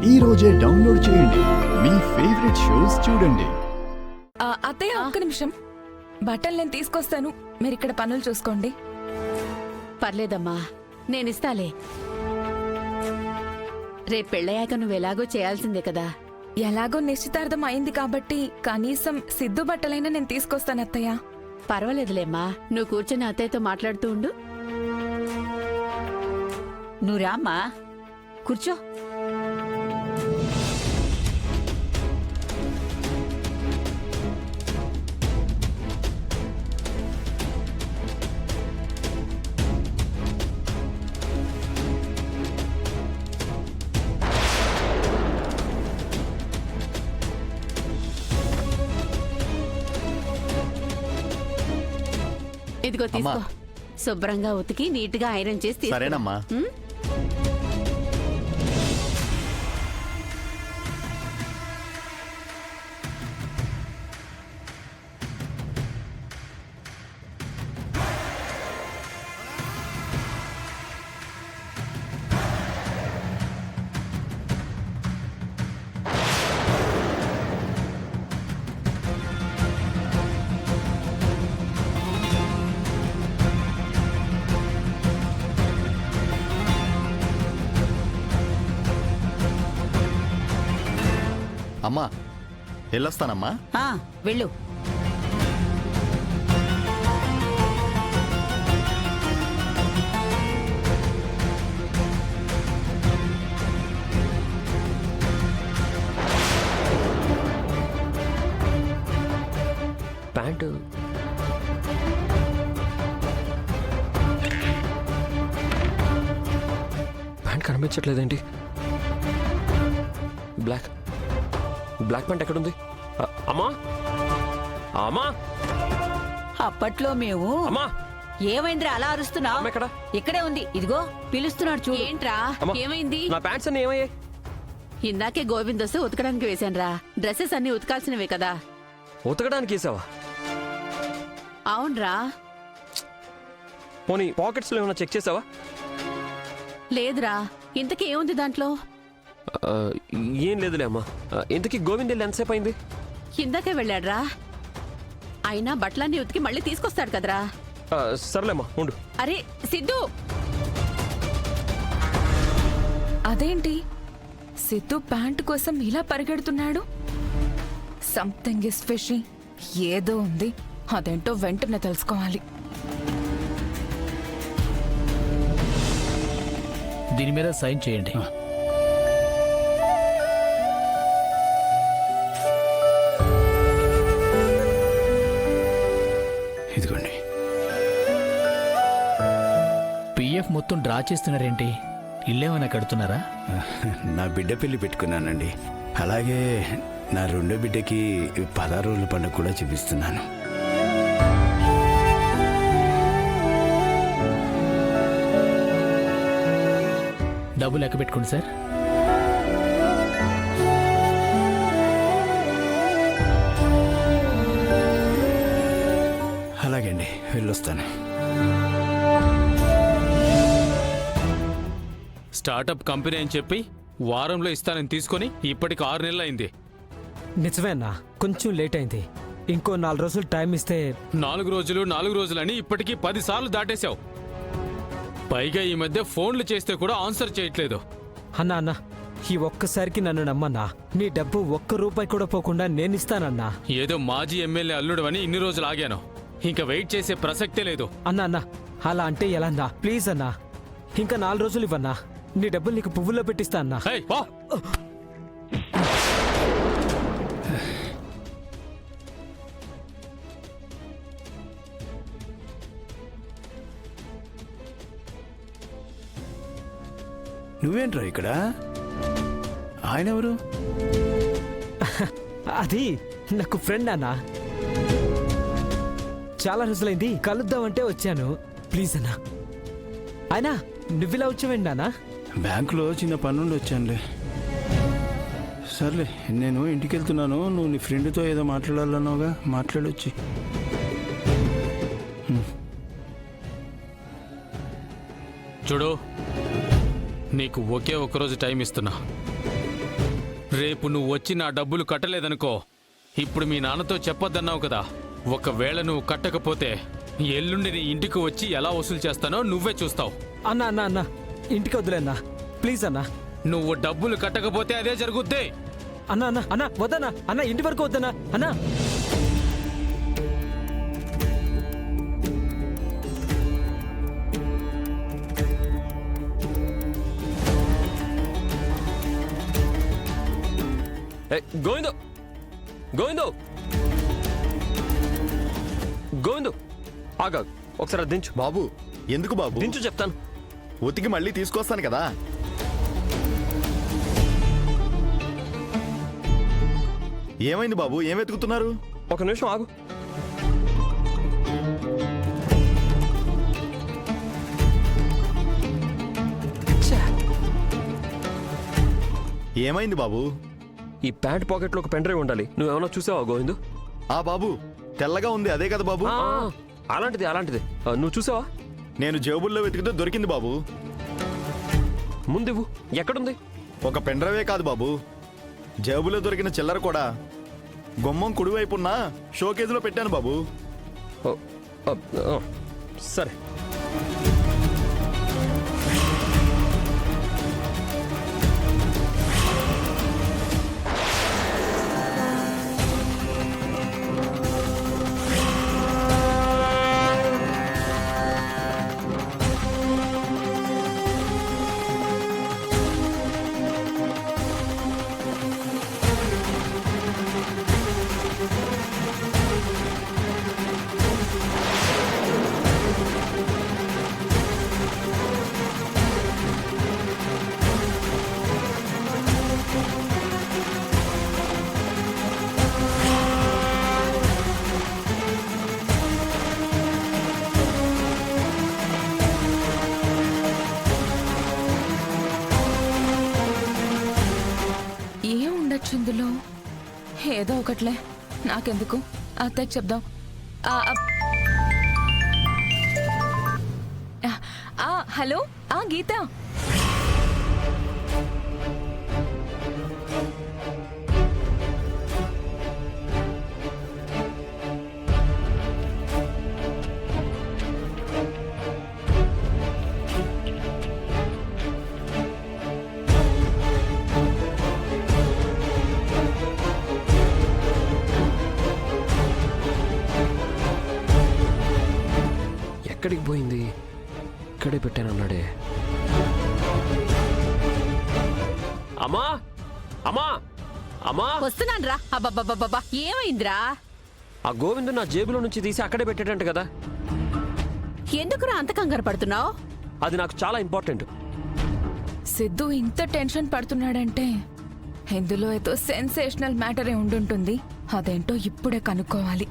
ఈ రోజే డౌన్లోడ్ చేయండి. మీ ఫేవరెట్ షోస్ చూడండి. అత్తయ్య ఒక్క నిమిషం, బట్టలు నేను తీసుకొస్తాను, మీరు ఇక్కడ పనులు చూసుకోండి. పర్లేదమ్మా, నేనిస్తాలే. రేపు పెళ్ళయ్యాక నువ్వెలాగో చేయాల్సిందే కదా. ఎలాగో నిశ్చితార్థం అయింది కాబట్టి కనీసం సిద్ధు బట్టలైనా నేను తీసుకొస్తాను అత్తయ్య. పర్వాలేదులేమ్మా, నువ్వు కూర్చొని అత్తయ్యతో మాట్లాడుతూ ఉండు. నువ్వు రామ్మా, కూర్చో. ఇదిగో తీసుకో. శుభ్రంగా ఉతికి నీట్గా ఐరన్ చేసి తీసుకో. సరేనమ్మా. అమ్మా, వెళ్ళొస్తానమ్మా. వెళ్ళు. ప్యాంటు ప్యాంట్ కనిపించట్లేదేంటి? బ్లాక్ ప్యాంట్ ఎక్కడుంది? అమ్మా అమ్మా అప్పట్లో మేము అమ్మా ఏమైందిరా అలా అరుస్తున్నావు? ఎక్కడ? ఇక్కడే ఉంది, ఇదిగో పిలుస్తున్నాడు చూడు. ఏంట్రా, ఏమైంది? నా ప్యాంట్స్ అన్ని ఏమయ్యాయి? ఇందాకే గోవింద్ వస్తే ఉతకడానికి వేశానురా. డ్రెస్సెస్ అన్ని ఉతకాల్సినవే కదా. ఉతకడానికి వేసావా? అవునరా. పోనీ పాకెట్స్లో ఏమైనా చెక్ చేసావా? లేదురా. ఇంతకీ ఏముంది దాంట్లో? ఏం లేదులే అమ్మా. ఇంతకీ గోవింద్ వెళ్ళి ఎంతసేపు అయింది? ఇందాకే వెళ్ళాడ్రా. అయినా బట్టలన్నీ ఉతికి మళ్ళీ తీసుకొస్తాడు కదరా. సర్లేమ్మా, ఉండు. అరే సిద్ధు, అదేంటి సిద్ధు ప్యాంటు కోసం ఇలా పరిగెడుతున్నాడు? Something is fishy. ఏదో ఉంది, అదేంటో వెంటనే తెలుసుకోవాలి. దీని మీద సైన్ చేయండి. ఇదిగోండి. పిఎఫ్ మొత్తం డ్రా చేస్తున్నారేంటి? ఇల్లేమైనా కడుతున్నారా? నా బిడ్డ పెళ్లి పెట్టుకున్నానండి. అలాగే నా రెండో బిడ్డకి 16 రోజుల పండుగ కూడా చూపిస్తున్నాను. డబ్బు లెక్క పెట్టుకోండి సార్. అలాగే అండి, వెళ్ళొస్తాను. స్టార్టప్ కంపెనీ అని చెప్పి వారంలో ఇస్తానని తీసుకొని ఇప్పటికి 6 నెలలు అయింది. నిజమేనా? కొంచెం లేట్ అయింది. ఇంకో 4 రోజులు టైం ఇస్తే. 4 రోజులని ఇప్పటికీ 10 సార్లు దాటేశావు. పైగా ఈ మధ్య ఫోన్లు చేస్తే కూడా ఆన్సర్ చేయట్లేదు. అన్నా, ఈ ఒక్కసారికి నన్ను నమ్మన్నా. నీ డబ్బు ₹1 కూడా పోకుండా నేనిస్తానన్నా. ఏదో మాజీ ఎమ్మెల్యే అల్లుడు అని ఇన్ని రోజులు ఆగాను. ఇంకా వెయిట్ చేసే ప్రసక్తే లేదు. అన్నా, అలా అంటే ఎలా అన్నా? ప్లీజ్ అన్నా, ఇంకా 4 రోజులు ఇవ్వన్నా. నీ డబ్బులు నీకు పువ్వుల్లో పెట్టిస్తా అన్నా. ఏయ్, పో. నువ్వేంట్రా ఇక్కడ? ఆయన ఎవరు? అది నాకు ఫ్రెండ్ అన్నా. చాలా రోజులైంది, కలుద్దామంటే వచ్చాను. ప్లీజ్ అన్నా. అయినా నువ్విలా వచ్చావేండి అన్నా? బ్యాంకులో చిన్న పనుండి వచ్చానులే. సర్లే, నేను ఇంటికి వెళ్తున్నాను. నువ్వు నీ ఫ్రెండ్తో ఏదో మాట్లాడాలన్నావుగా, మాట్లాడొచ్చి. చూడు, నీకు ఒకే ఒక్కరోజు టైం ఇస్తున్నా. రేపు నువ్వు వచ్చి నా డబ్బులు కట్టలేదనుకో, ఇప్పుడు మీ నాన్నతో చెప్పొద్దన్నావు కదా, ఒకవేళ నువ్వు కట్టకపోతే ఎల్లుండి నీ ఇంటికి వచ్చి ఎలా వసూలు చేస్తానో నువ్వే చూస్తావు. అన్నా అన్నా అన్నా ఇంటికి వద్దులే అన్నా, ప్లీజ్ అన్నా. నువ్వు డబ్బులు కట్టకపోతే అదే జరుగుద్ది. అన్నా అన్నా అన్నా వద్దన్నా, అన్నా ఇంటి వరకు వద్దన్నా అన్నా. గోవిందు గోవిందు గోవిందు ఆగా, ఒకసారి అది దించు. బాబు ఎందుకు బాబు? దించు చెప్తాను. ఉతికి మళ్ళీ తీసుకొస్తాను కదా. ఏమైంది బాబు, ఏం వెతుకుతున్నారు? ఒక నిమిషం ఆగు. ఏమైంది బాబు? ఈ ప్యాంట్ పాకెట్లో ఒక పెన్ డ్రైవ్ ఉండాలి. నువ్వేమన్నా చూసావా గోవిందు? ఆ బాబు తెల్లగా ఉంది, అదే కదా బాబు? అలాంటిది అలాంటిది. నువ్వు చూసావా? నేను జేబుల్లో వెతికితే దొరికింది బాబు. ముందువు. ఎక్కడుంది? ఒక పెండ్రవే కాదు బాబు, జేబులో దొరికిన చిల్లర కూడా గుమ్మం కుడివైపున్న షోకేజ్లో పెట్టాను బాబు. ఓ, ఓ, ఓ, సరే. ఏం ఉండొచ్చు ఇందులో? ఏదో ఒకట్లే, నాకెందుకు, అత్తయ్యకి చెప్దాం. ఆ, హలో, గీత. ఎక్కడికి పోయింది? ఇక్కడే పెట్టానన్నాడే. అమ్మా అమ్మా అమ్మా, వస్తున్నాను రా. అబ్బబ్బబ్బబ్బా, ఏమైందిరా? ఆ గోవిందు నా జేబులో నుంచి తీసి అక్కడే పెట్టాడంట కదా. ఎందుకురా అంత కంగారు పడుతున్నావు? అది నాకు చాలా ఇంపార్టెంట్. సిద్ధు ఇంత టెన్షన్ పడుతున్నాడంటే ఇందులో ఏదో సెన్సేషనల్ మ్యాటరే ఉండుంటుంది. అదేంటో ఇప్పుడే కనుక్కోవాలి.